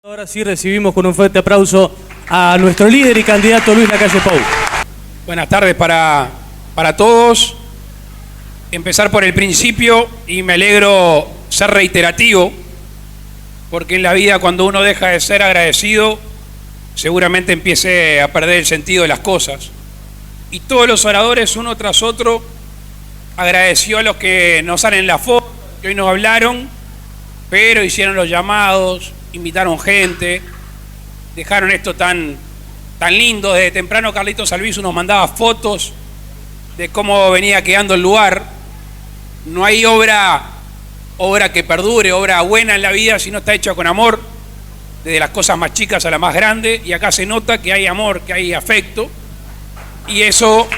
Ahora sí recibimos con un fuerte aplauso a nuestro líder y candidato Luis Lacalle Pou. Buenas tardes para todos. Empezar por el principio y me alegro ser reiterativo, porque en la vida cuando uno deja de ser agradecido, seguramente empiece a perder el sentido de las cosas. Y todos los oradores, uno tras otro, agradeció a los que nos salen en la foto, que hoy nos hablaron, pero hicieron los llamados, invitaron gente, dejaron esto tan lindo. Desde temprano Carlitos Albizu nos mandaba fotos de cómo venía quedando el lugar. No hay obra que perdure, obra buena en la vida si no está hecha con amor, desde las cosas más chicas a las más grandes, y acá se nota que hay amor, que hay afecto, y eso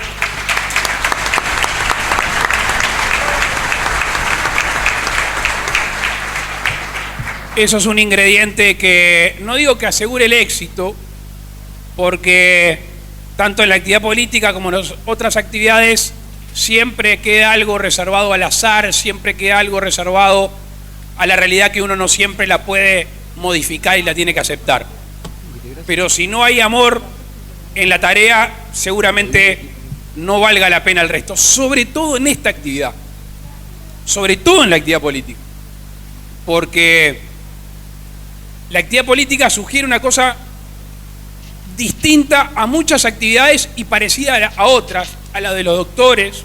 es un ingrediente que no digo que asegure el éxito, porque tanto en la actividad política como en las otras actividades siempre queda algo reservado al azar, siempre queda algo reservado a la realidad que uno no siempre la puede modificar y la tiene que aceptar. Pero si no hay amor en la tarea, seguramente no valga la pena el resto, sobre todo en esta actividad, sobre todo en la actividad política, porque la actividad política sugiere una cosa distinta a muchas actividades y parecida a otras, a la de los doctores,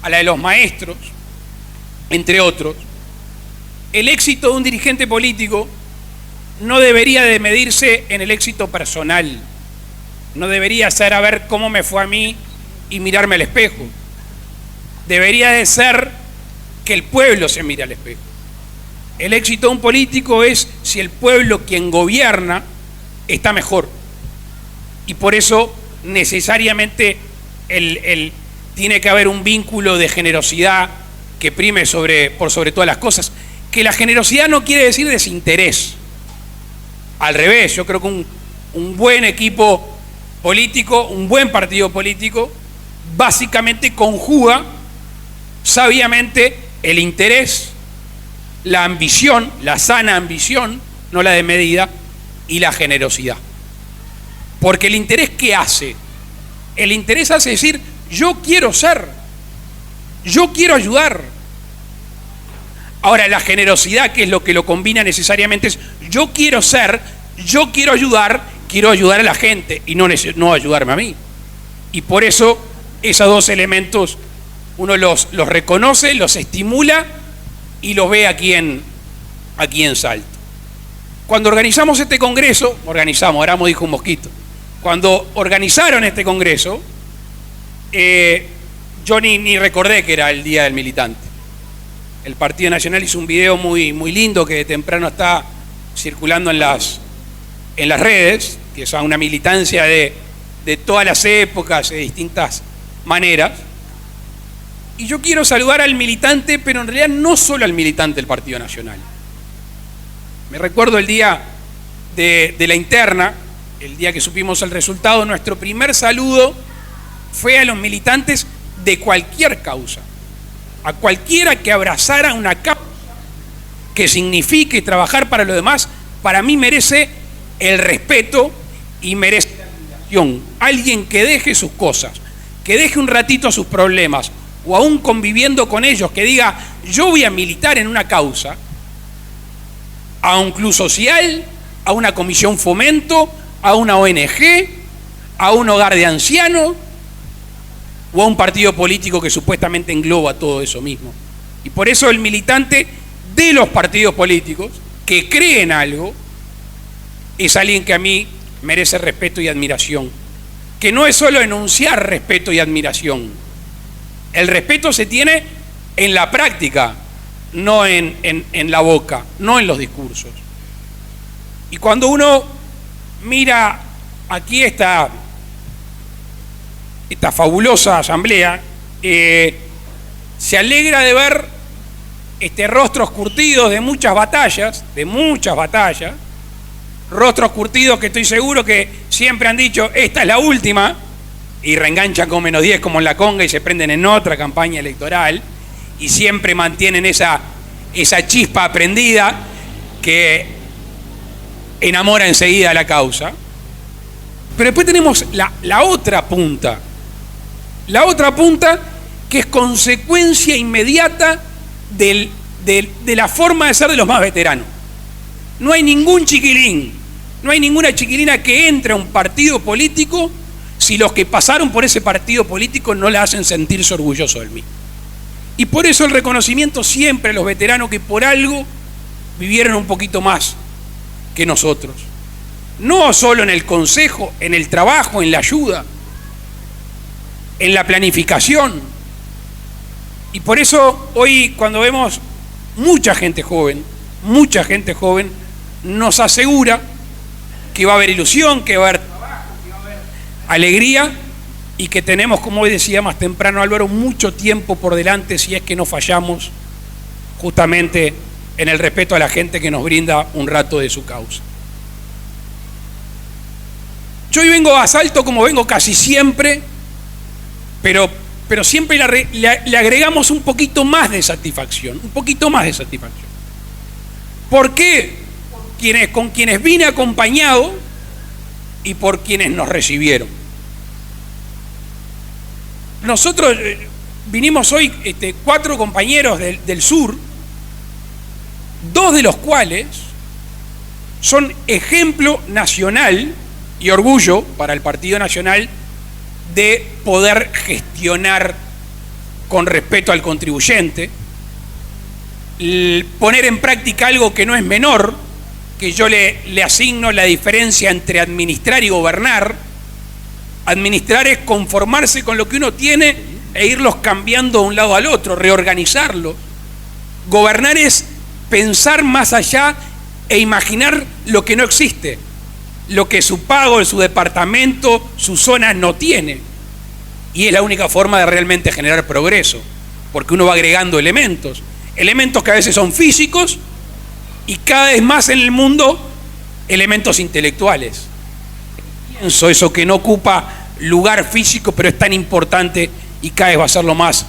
a la de los maestros, entre otros. El éxito de un dirigente político no debería de medirse en el éxito personal, no debería ser a ver cómo me fue a mí y mirarme al espejo. Debería de ser que el pueblo se mire al espejo. El éxito de un político es si el pueblo, quien gobierna, está mejor. Y por eso necesariamente tiene que haber un vínculo de generosidad que prime por sobre todas las cosas. Que la generosidad no quiere decir desinterés. Al revés, yo creo que un buen equipo político, un buen partido político, básicamente conjuga sabiamente el interés, la ambición, la sana ambición, no la de medida, y la generosidad. Porque el interés, ¿qué hace? El interés hace decir, yo quiero ser, yo quiero ayudar. Ahora, la generosidad, que es lo que lo combina necesariamente, es yo quiero ser, yo quiero ayudar a la gente y no ayudarme a mí. Y por eso, esos dos elementos uno los reconoce, los estimula y los ve aquí en Salto. Cuando organizamos este congreso, Aramo dijo un mosquito, cuando organizaron este congreso, yo ni recordé que era el Día del Militante. El Partido Nacional hizo un video muy lindo que de temprano está circulando en las redes, que es una militancia de todas las épocas, de distintas maneras. Y yo quiero saludar al militante, pero en realidad no solo al militante del Partido Nacional. Me recuerdo el día de la interna, el día que supimos el resultado, nuestro primer saludo fue a los militantes de cualquier causa, a cualquiera que abrazara una causa que signifique trabajar para los demás. Para mí merece el respeto y merece la admiración. Alguien que deje sus cosas, que deje un ratito sus problemas, o aún conviviendo con ellos, que diga, yo voy a militar en una causa, a un club social, a una comisión fomento, a una ONG, a un hogar de ancianos, o a un partido político que supuestamente engloba todo eso mismo. Y por eso el militante de los partidos políticos, que cree en algo, es alguien que a mí merece respeto y admiración. Que no es solo enunciar respeto y admiración. El respeto se tiene en la práctica, no en la boca, no en los discursos. Y cuando uno mira aquí esta fabulosa asamblea, se alegra de ver rostros curtidos de muchas batallas, rostros curtidos que estoy seguro que siempre han dicho, esta es la última, y reenganchan con -10 como en la conga y se prenden en otra campaña electoral, y siempre mantienen esa chispa prendida que enamora enseguida a la causa. Pero después tenemos la otra punta. La otra punta que es consecuencia inmediata de la forma de ser de los más veteranos. No hay ningún chiquilín, no hay ninguna chiquilina que entre a un partido político si los que pasaron por ese partido político no la hacen sentirse orgulloso del mismo. Y por eso el reconocimiento siempre a los veteranos que por algo vivieron un poquito más que nosotros. No solo en el consejo, en el trabajo, en la ayuda, en la planificación. Y por eso hoy cuando vemos mucha gente joven, nos asegura que va a haber ilusión, que va a haber trabajo, que va a haber alegría y que tenemos, como hoy decía más temprano Álvaro, mucho tiempo por delante si es que no fallamos justamente en el respeto a la gente que nos brinda un rato de su causa. Yo hoy vengo a Salto como vengo casi siempre, pero siempre le agregamos un poquito más de satisfacción, ¿Por qué? Con quienes vine acompañado y por quienes nos recibieron. Nosotros vinimos hoy 4 compañeros del sur, 2 de los cuales son ejemplo nacional y orgullo para el Partido Nacional de poder gestionar con respeto al contribuyente, poner en práctica algo que no es menor, que yo le asigno la diferencia entre administrar y gobernar. Administrar es conformarse con lo que uno tiene e irlos cambiando de un lado al otro, reorganizarlo. Gobernar es pensar más allá e imaginar lo que no existe, lo que su pago, su departamento, su zona no tiene. Y es la única forma de realmente generar progreso, porque uno va agregando elementos que a veces son físicos y cada vez más en el mundo elementos intelectuales. Pienso eso que no ocupa lugar físico, pero es tan importante y cada vez va a serlo más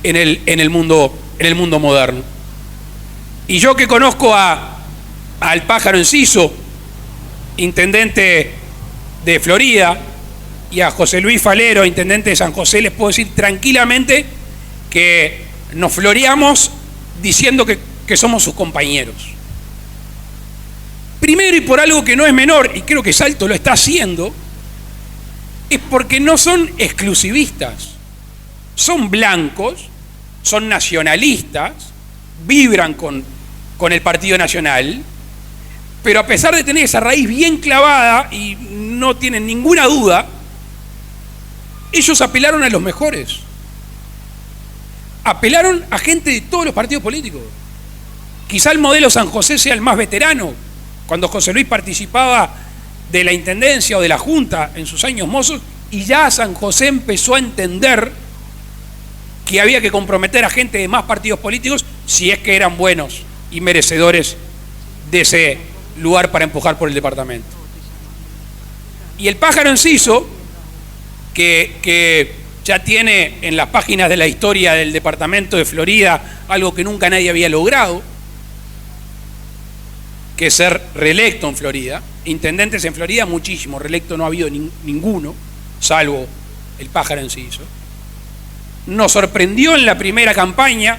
en el mundo moderno. Y yo que conozco al Pájaro Enciso, intendente de Florida, y a José Luis Falero, intendente de San José, les puedo decir tranquilamente que nos floreamos diciendo que somos sus compañeros. Primero, y por algo que no es menor, y creo que Salto lo está haciendo, es porque no son exclusivistas, son blancos, son nacionalistas, vibran con el Partido Nacional, pero a pesar de tener esa raíz bien clavada y no tienen ninguna duda, ellos apelaron a los mejores. Apelaron a gente de todos los partidos políticos. Quizá el modelo San José sea el más veterano. Cuando José Luis participaba de la intendencia o de la junta en sus años mozos, y ya San José empezó a entender que había que comprometer a gente de más partidos políticos si es que eran buenos y merecedores de ese lugar para empujar por el departamento. Y el Pájaro Enciso, que ya tiene en las páginas de la historia del departamento de Florida algo que nunca nadie había logrado, que es ser reelecto en Florida. Intendentes en Florida muchísimos, reelecto no ha habido ninguno, salvo el Pájaro Enciso. Nos sorprendió en la primera campaña,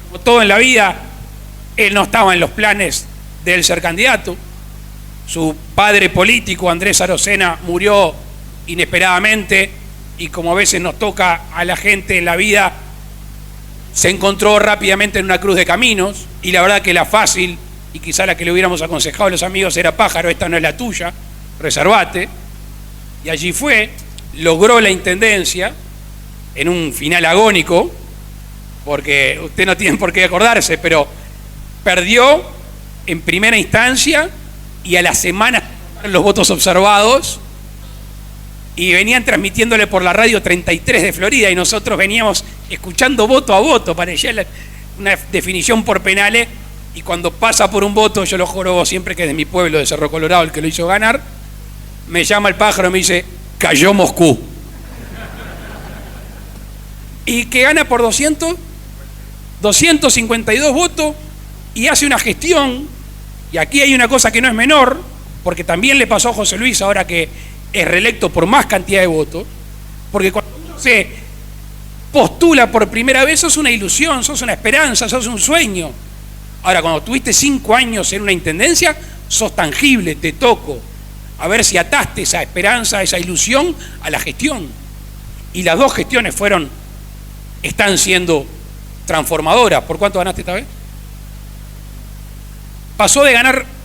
como todo en la vida, él no estaba en los planes de él ser candidato. Su padre político, Andrés Arocena, murió inesperadamente y como a veces nos toca a la gente en la vida, se encontró rápidamente en una cruz de caminos y la verdad que la fácil y quizá la que le hubiéramos aconsejado a los amigos era: pájaro, esta no es la tuya, reservate. Y allí fue, logró la intendencia en un final agónico, porque usted no tiene por qué acordarse, pero perdió en primera instancia y a la semana los votos observados y venían transmitiéndole por la radio 33 de Florida y nosotros veníamos escuchando voto a voto, parecía una definición por penales, y cuando pasa por un voto, yo lo juro siempre que es de mi pueblo, de Cerro Colorado, el que lo hizo ganar, me llama el pájaro y me dice: cayó Moscú. Y que gana por 252 votos y hace una gestión, y aquí hay una cosa que no es menor, porque también le pasó a José Luis ahora que es reelecto por más cantidad de votos, porque cuando uno se postula por primera vez sos una ilusión, sos una esperanza, sos un sueño. Ahora, cuando tuviste 5 años en una intendencia, sos tangible, te toco. A ver si ataste esa esperanza, esa ilusión a la gestión. Y las 2 gestiones están siendo transformadoras. ¿Por cuánto ganaste esta vez? Pasó de ganar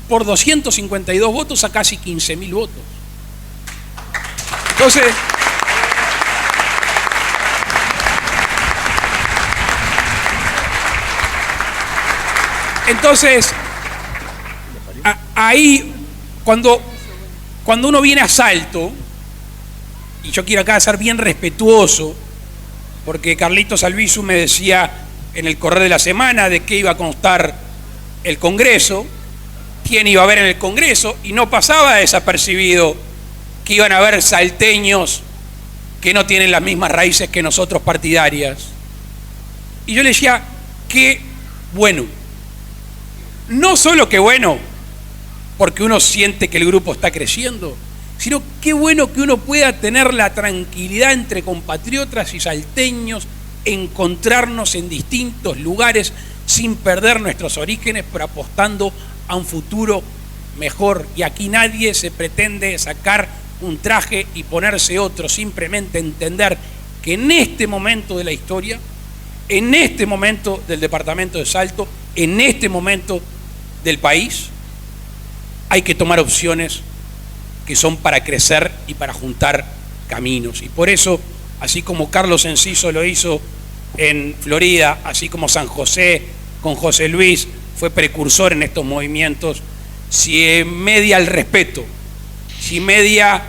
por 252 votos a casi 15.000 votos. Entonces, ahí, cuando uno viene a Salto, y yo quiero acá ser bien respetuoso, porque Carlitos Albizu me decía en el correr de la semana de qué iba a constar el Congreso, quién iba a haber en el Congreso, y no pasaba desapercibido que iban a haber salteños que no tienen las mismas raíces que nosotros partidarias. Y yo le decía, qué bueno. No solo qué bueno, porque uno siente que el grupo está creciendo, sino qué bueno que uno pueda tener la tranquilidad entre compatriotas y salteños, encontrarnos en distintos lugares sin perder nuestros orígenes, pero apostando a un futuro mejor. Y aquí nadie se pretende sacar un traje y ponerse otro, simplemente entender que en este momento de la historia, en este momento del departamento de Salto, en este momento del país, hay que tomar opciones que son para crecer y para juntar caminos. Y por eso, así como Carlos Enciso lo hizo en Florida, así como San José con José Luis fue precursor en estos movimientos, si media el respeto, si media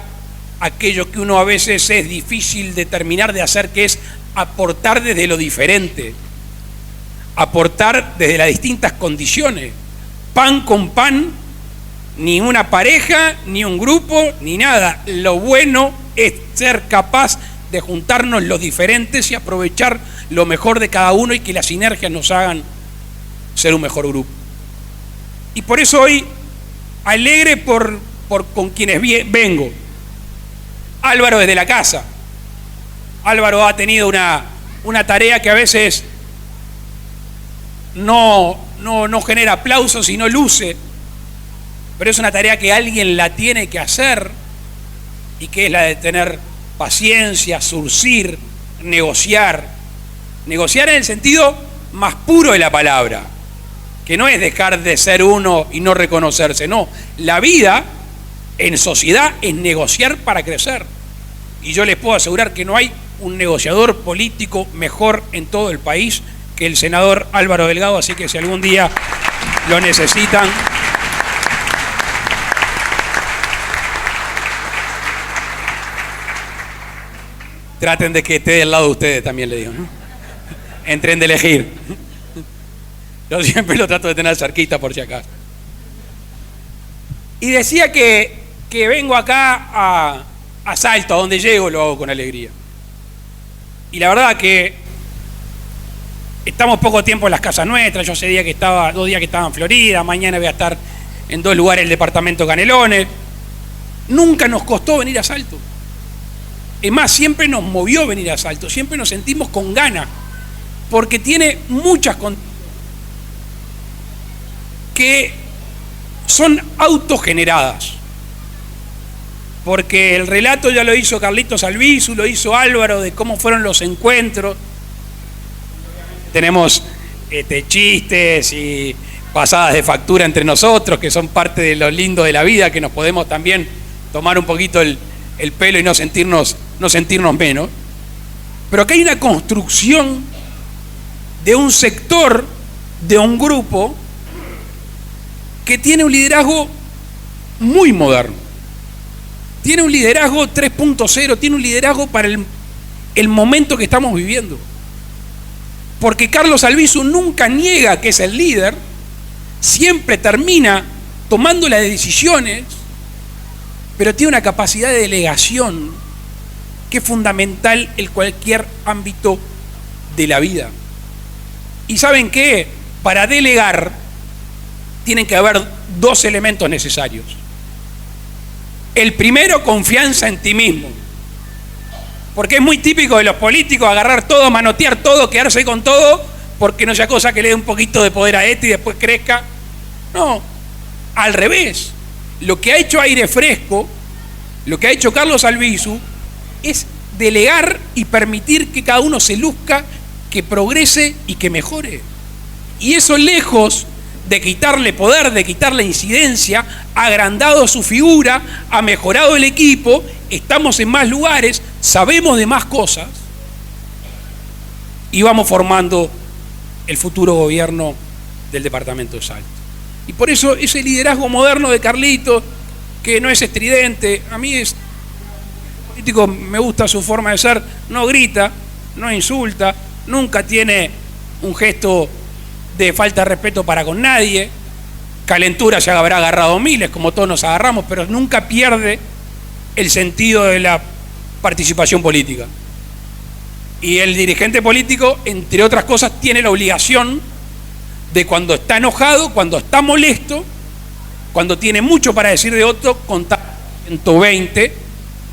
aquello que uno a veces es difícil de terminar de hacer, que es aportar desde lo diferente, aportar desde las distintas condiciones, pan con pan, ni una pareja, ni un grupo, ni nada. Lo bueno es ser capaz de juntarnos los diferentes y aprovechar lo mejor de cada uno y que las sinergias nos hagan ser un mejor grupo. Y por eso hoy, alegre con quienes vengo. Álvaro desde la casa. Álvaro ha tenido una tarea que a veces no genera aplausos y no luce, pero es una tarea que alguien la tiene que hacer, y que es la de tener paciencia, surcir, negociar. Negociar en el sentido más puro de la palabra, que no es dejar de ser uno y no reconocerse, no. La vida en sociedad es negociar para crecer. Y yo les puedo asegurar que no hay un negociador político mejor en todo el país que el senador Álvaro Delgado, así que si algún día lo necesitan, traten de que esté del lado de ustedes, también le digo, ¿no? Entren de elegir. Yo siempre lo trato de tener cerquita por si acaso. Y decía que vengo acá a Salto, a donde llego lo hago con alegría. Y la verdad que estamos poco tiempo en las casas nuestras. Yo ese día que estaba, 2 días que estaba en Florida, mañana voy a estar en 2 lugares del departamento Canelones. Nunca nos costó venir a Salto. Es más, siempre nos movió venir a Salto, siempre nos sentimos con ganas, porque tiene muchas condiciones que son autogeneradas. Porque el relato ya lo hizo Carlitos Albizu, lo hizo Álvaro, de cómo fueron los encuentros. Tenemos chistes y pasadas de factura entre nosotros, que son parte de lo lindo de la vida, que nos podemos también tomar un poquito el pelo y no sentirnos menos. Pero acá hay una construcción de un sector, de un grupo, que tiene un liderazgo muy moderno. Tiene un liderazgo 3.0, tiene un liderazgo para el momento que estamos viviendo. Porque Carlos Albizu nunca niega que es el líder, siempre termina tomando las decisiones, pero tiene una capacidad de delegación que es fundamental en cualquier ámbito de la vida. ¿Y saben qué? Para delegar tienen que haber 2 elementos necesarios. El primero, confianza en ti mismo. Porque es muy típico de los políticos agarrar todo, manotear todo, quedarse con todo, porque no sea cosa que le dé un poquito de poder a este y después crezca. No, al revés. Lo que ha hecho Aire Fresco, lo que ha hecho Carlos Albizu, es delegar y permitir que cada uno se luzca, que progrese y que mejore. Y eso, lejos de quitarle poder, de quitarle incidencia, ha agrandado su figura, ha mejorado el equipo, estamos en más lugares, sabemos de más cosas y vamos formando el futuro gobierno del departamento de Salto. Y por eso ese liderazgo moderno de Carlitos, que no es estridente, a mí es político, me gusta su forma de ser, no grita, no insulta, nunca tiene un gesto de falta de respeto para con nadie, calentura se habrá agarrado miles, como todos nos agarramos, pero nunca pierde el sentido de la participación política. Y el dirigente político, entre otras cosas, tiene la obligación de, cuando está enojado, cuando está molesto, cuando tiene mucho para decir de otro, contar 120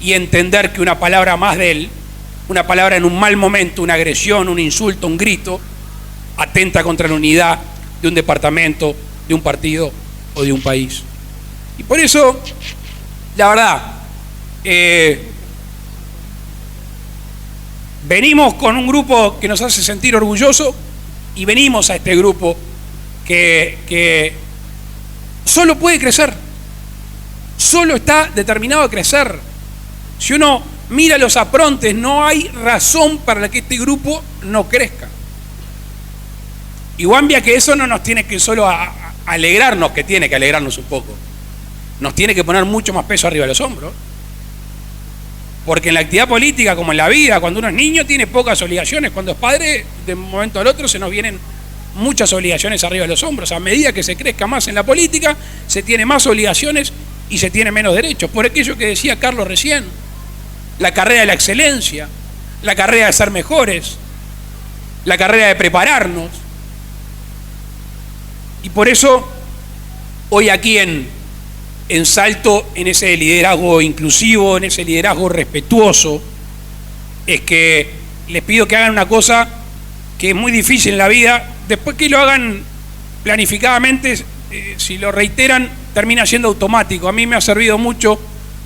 y entender que una palabra más de él, una palabra en un mal momento, una agresión, un insulto, un grito, atenta contra la unidad de un departamento, de un partido o de un país. Y por eso, la verdad, venimos con un grupo que nos hace sentir orgullosos y venimos a este grupo que solo puede crecer, solo está determinado a crecer. Si uno mira los aprontes, no hay razón para que este grupo no crezca. Y Guambia, que eso no nos tiene que solo alegrarnos, que tiene que alegrarnos un poco, nos tiene que poner mucho más peso arriba de los hombros. Porque en la actividad política, como en la vida, cuando uno es niño tiene pocas obligaciones, cuando es padre, de un momento al otro se nos vienen muchas obligaciones arriba de los hombros. A medida que se crezca más en la política, se tiene más obligaciones y se tiene menos derechos. Por aquello que decía Carlos recién, la carrera de la excelencia, la carrera de ser mejores, la carrera de prepararnos. Y por eso, hoy aquí en Salto, en ese liderazgo inclusivo, en ese liderazgo respetuoso, es que les pido que hagan una cosa que es muy difícil en la vida. Después que lo hagan planificadamente, si lo reiteran, termina siendo automático. A mí me ha servido mucho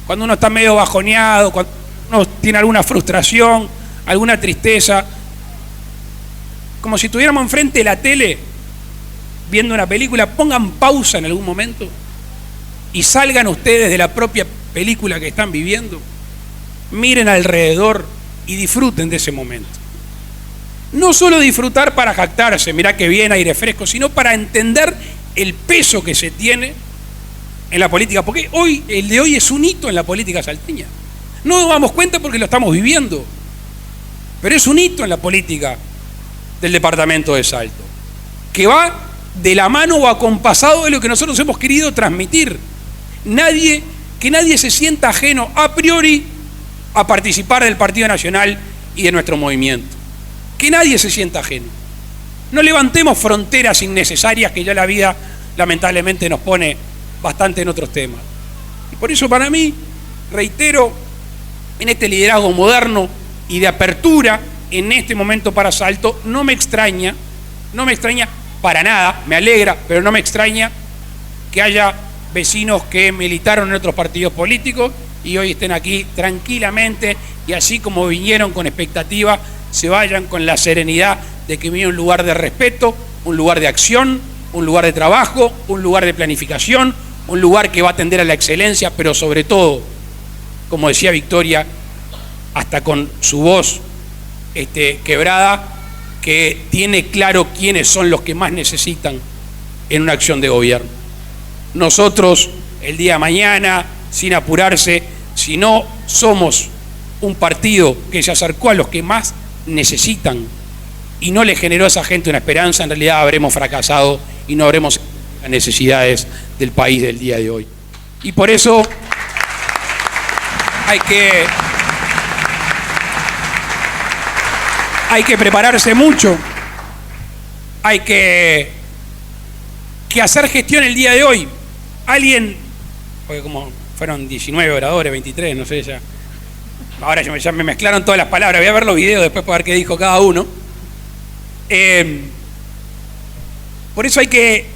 cuando uno está medio bajoneado, cuando uno tiene alguna frustración, alguna tristeza, como si estuviéramos enfrente de la tele viendo una película, pongan pausa en algún momento y salgan ustedes de la propia película que están viviendo, miren alrededor y disfruten de ese momento. No solo disfrutar para jactarse, mirá qué bien, aire fresco, sino para entender el peso que se tiene en la política, porque hoy, el de hoy es un hito en la política salteña. No nos damos cuenta porque lo estamos viviendo, pero es un hito en la política del departamento de Salto, que va de la mano o acompasado de lo que nosotros hemos querido transmitir. Que nadie se sienta ajeno a priori a participar del Partido Nacional y de nuestro movimiento. Que nadie se sienta ajeno. No levantemos fronteras innecesarias que ya la vida lamentablemente nos pone bastante en otros temas. Y por eso, para mí, reitero, en este liderazgo moderno y de apertura en este momento para Salto, no me extraña para nada, me alegra, pero no me extraña que haya vecinos que militaron en otros partidos políticos y hoy estén aquí tranquilamente, y así como vinieron con expectativa, se vayan con la serenidad de que viene un lugar de respeto, un lugar de acción, un lugar de trabajo, un lugar de planificación, un lugar que va a tender a la excelencia, pero sobre todo, como decía Victoria, hasta con su voz quebrada, que tiene claro quiénes son los que más necesitan en una acción de gobierno. Nosotros, el día de mañana, sin apurarse, si no somos un partido que se acercó a los que más necesitan y no le generó a esa gente una esperanza, en realidad habremos fracasado y no habremos las necesidades del país del día de hoy. Y por eso hay que prepararse mucho, hay que hacer gestión el día de hoy. Alguien porque como fueron 19 oradores, 23, no sé ya. Ahora ya me mezclaron todas las palabras, voy a ver los videos después para ver qué dijo cada uno. Por eso hay que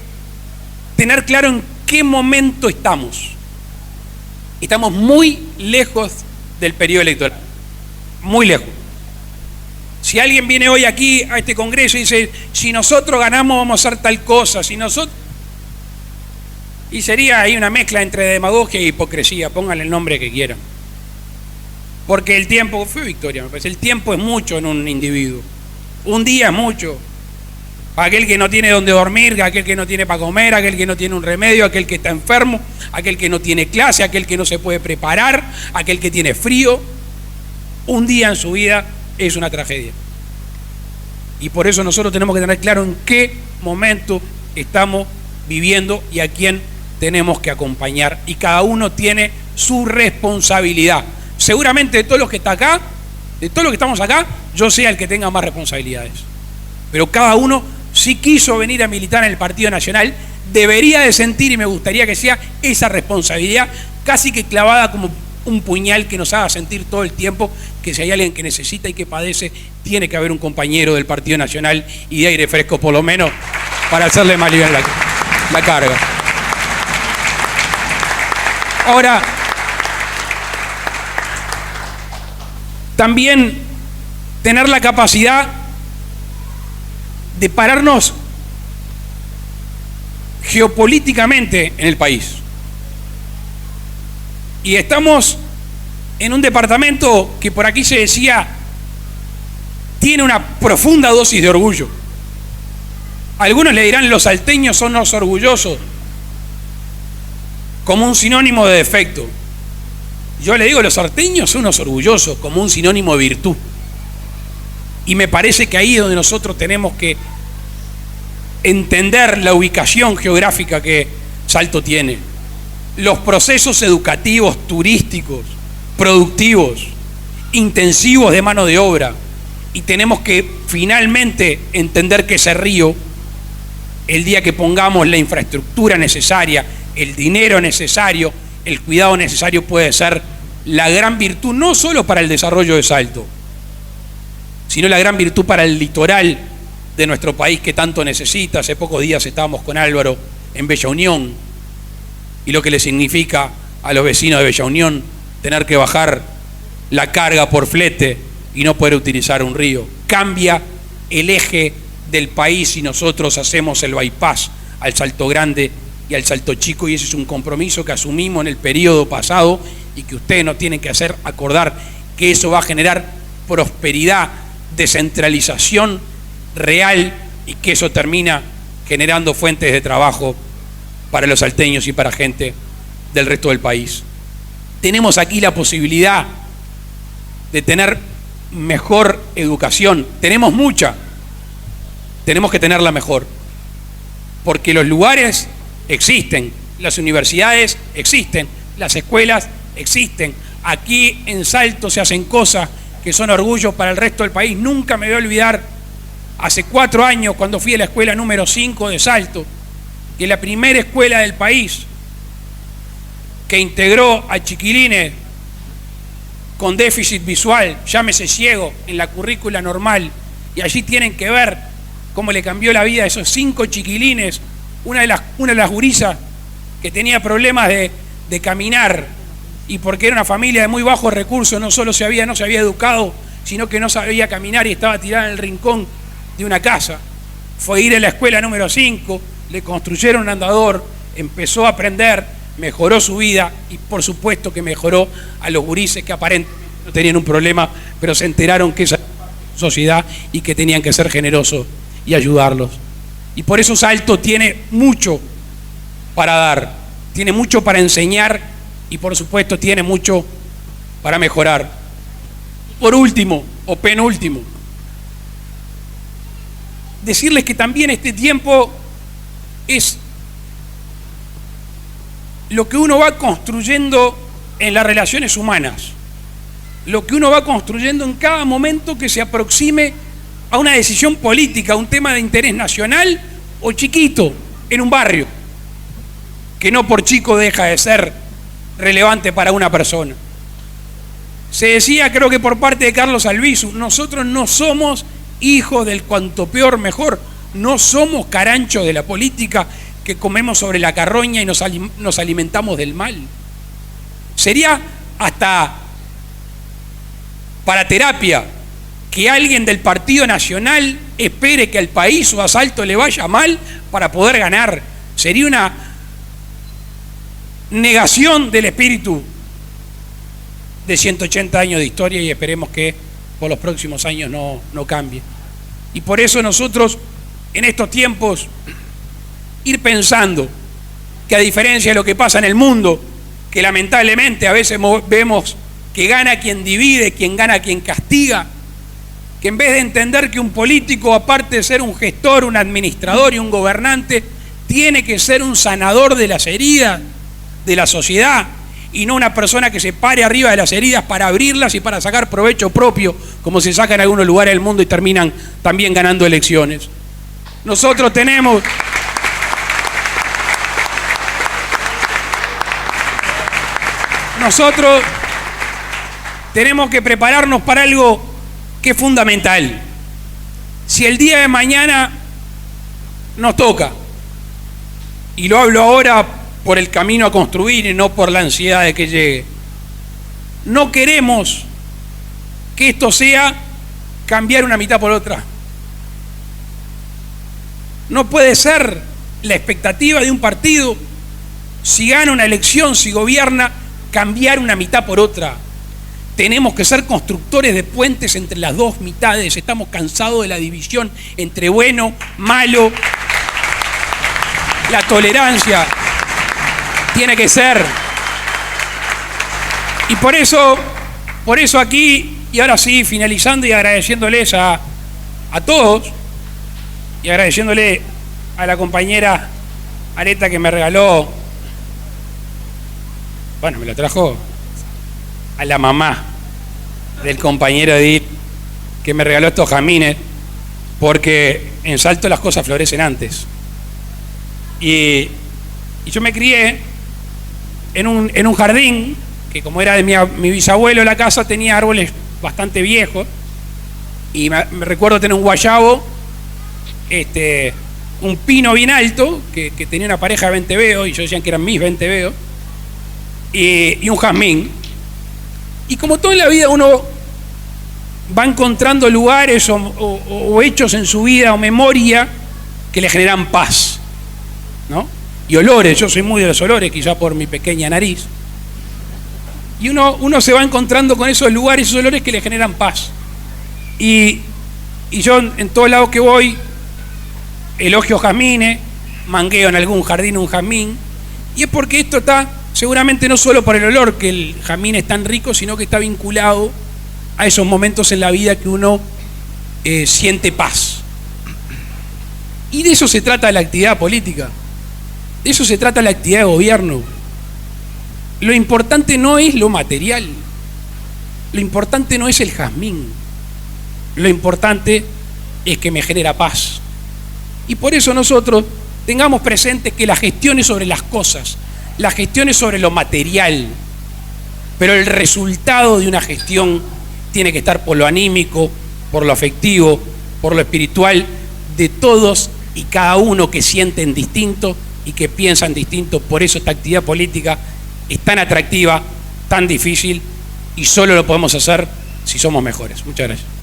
tener claro en qué momento estamos. Estamos muy lejos del periodo electoral, muy lejos. Si alguien viene hoy aquí a este congreso y dice, si nosotros ganamos vamos a hacer tal cosa, si nosotros... Y sería ahí una mezcla entre demagogia e hipocresía, pónganle el nombre que quieran. Porque el tiempo, fue victoria, me parece, el tiempo es mucho en un individuo. Un día es mucho. Aquel que no tiene donde dormir, aquel que no tiene para comer, aquel que no tiene un remedio, aquel que está enfermo, aquel que no tiene clase, aquel que no se puede preparar, aquel que tiene frío. Un día en su vida es una tragedia. Y por eso nosotros tenemos que tener claro en qué momento estamos viviendo y a quién tenemos que acompañar. Y cada uno tiene su responsabilidad. Seguramente de todos los que está acá, de todos los que estamos acá, yo sea el que tenga más responsabilidades. Pero cada uno, si quiso venir a militar en el Partido Nacional, debería de sentir, y me gustaría que sea esa responsabilidad casi que clavada como un puñal que nos haga sentir todo el tiempo que si hay alguien que necesita y que padece, tiene que haber un compañero del Partido Nacional y de aire fresco por lo menos para hacerle más liviana la carga. Ahora, también tener la capacidad de pararnos geopolíticamente en el país. Y estamos en un departamento que por aquí se decía tiene una profunda dosis de orgullo. Algunos le dirán los salteños son los orgullosos, como un sinónimo de defecto. Yo le digo los salteños son los orgullosos, como un sinónimo de virtud. Y me parece que ahí es donde nosotros tenemos que entender la ubicación geográfica que Salto tiene, los procesos educativos, turísticos, productivos, intensivos de mano de obra, y tenemos que finalmente entender que ese río, el día que pongamos la infraestructura necesaria, el dinero necesario, el cuidado necesario, puede ser la gran virtud, no solo para el desarrollo de Salto, sino la gran virtud para el litoral de nuestro país que tanto necesita. Hace pocos días estábamos con Álvaro en Bella Unión y lo que le significa a los vecinos de Bella Unión tener que bajar la carga por flete y no poder utilizar un río. Cambia el eje del país si nosotros hacemos el bypass al Salto Grande y al Salto Chico, y ese es un compromiso que asumimos en el periodo pasado y que ustedes no tienen que hacer acordar que eso va a generar prosperidad, descentralización real y que eso termina generando fuentes de trabajo para los salteños y para gente del resto del país. Tenemos aquí la posibilidad de tener mejor educación. Tenemos mucha, tenemos que tenerla mejor, porque los lugares existen, las universidades existen, las escuelas existen. Aquí en Salto se hacen cosas que son orgullo para el resto del país. Nunca me voy a olvidar, hace 4 años, cuando fui a la escuela número 5 de Salto, que es la primera escuela del país que integró a chiquilines con déficit visual, llámese ciego, en la currícula normal, y allí tienen que ver cómo le cambió la vida a esos 5 chiquilines. Una de las gurisas que tenía problemas de caminar, y porque era una familia de muy bajos recursos, no solo no se había educado, sino que no sabía caminar y estaba tirada en el rincón de una casa. Fue a ir a la escuela número 5, le construyeron un andador, empezó a aprender, mejoró su vida y por supuesto que mejoró a los gurises que aparentemente no tenían un problema, pero se enteraron que esa sociedad y que tenían que ser generosos y ayudarlos. Y por eso Salto tiene mucho para dar, tiene mucho para enseñar y por supuesto tiene mucho para mejorar. Por último, o penúltimo, decirles que también este tiempo es lo que uno va construyendo en las relaciones humanas, lo que uno va construyendo en cada momento que se aproxime a una decisión política, a un tema de interés nacional o chiquito en un barrio, que no por chico deja de ser relevante para una persona. Se decía, creo que por parte de Carlos Albizu, nosotros no somos hijos del cuanto peor mejor, no somos caranchos de la política que comemos sobre la carroña y nos alimentamos del mal. Sería hasta para terapia que alguien del Partido Nacional espere que al país o a Salto le vaya mal para poder ganar. Sería una negación del espíritu de 180 años de historia, y esperemos que por los próximos años no cambie. Y por eso nosotros en estos tiempos ir pensando que, a diferencia de lo que pasa en el mundo, que lamentablemente a veces vemos que gana quien divide, quien gana quien castiga, que en vez de entender que un político, aparte de ser un gestor, un administrador y un gobernante, tiene que ser un sanador de las heridas de la sociedad, y no una persona que se pare arriba de las heridas para abrirlas y para sacar provecho propio, como se saca en algunos lugares del mundo y terminan también ganando elecciones. Nosotros tenemos que prepararnos para algo que es fundamental. Si el día de mañana nos toca, y lo hablo ahora por el camino a construir y no por la ansiedad de que llegue, no queremos que esto sea cambiar una mitad por otra. No puede ser la expectativa de un partido, si gana una elección, si gobierna, cambiar una mitad por otra. Tenemos que ser constructores de puentes entre las dos mitades. Estamos cansados de la división entre bueno, malo. La tolerancia tiene que ser. Y por eso aquí, y ahora sí, finalizando y agradeciéndoles a todos, y agradeciéndole a la compañera Areta que me regaló, bueno, me lo trajo a la mamá del compañero Edith, que me regaló estos jazmines, porque en Salto las cosas florecen antes. Y yo me crié en un jardín que, como era de mi bisabuelo, la casa tenía árboles bastante viejos, y me recuerdo tener un guayabo, un pino bien alto, que tenía una pareja de venteveos, y ellos decían que eran mis venteveos, y un jazmín. Y como todo en la vida, uno va encontrando lugares o hechos en su vida o memoria que le generan paz, ¿no? Y olores, yo soy muy de los olores, quizá por mi pequeña nariz. Y uno se va encontrando con esos lugares, esos olores que le generan paz. Y yo en todos lados que voy, elogio jazmines, mangueo en algún jardín un jazmín, y es porque esto está seguramente no solo por el olor, que el jazmín es tan rico, sino que está vinculado a esos momentos en la vida que uno siente paz. Y de eso se trata la actividad política, de eso se trata la actividad de gobierno. Lo importante no es lo material, lo importante no es el jazmín, lo importante es que me genera paz. Y por eso nosotros tengamos presente que la gestión es sobre las cosas, la gestión es sobre lo material, pero el resultado de una gestión tiene que estar por lo anímico, por lo afectivo, por lo espiritual, de todos y cada uno que sienten distinto y que piensan distinto. Por eso esta actividad política es tan atractiva, tan difícil, y solo lo podemos hacer si somos mejores. Muchas gracias.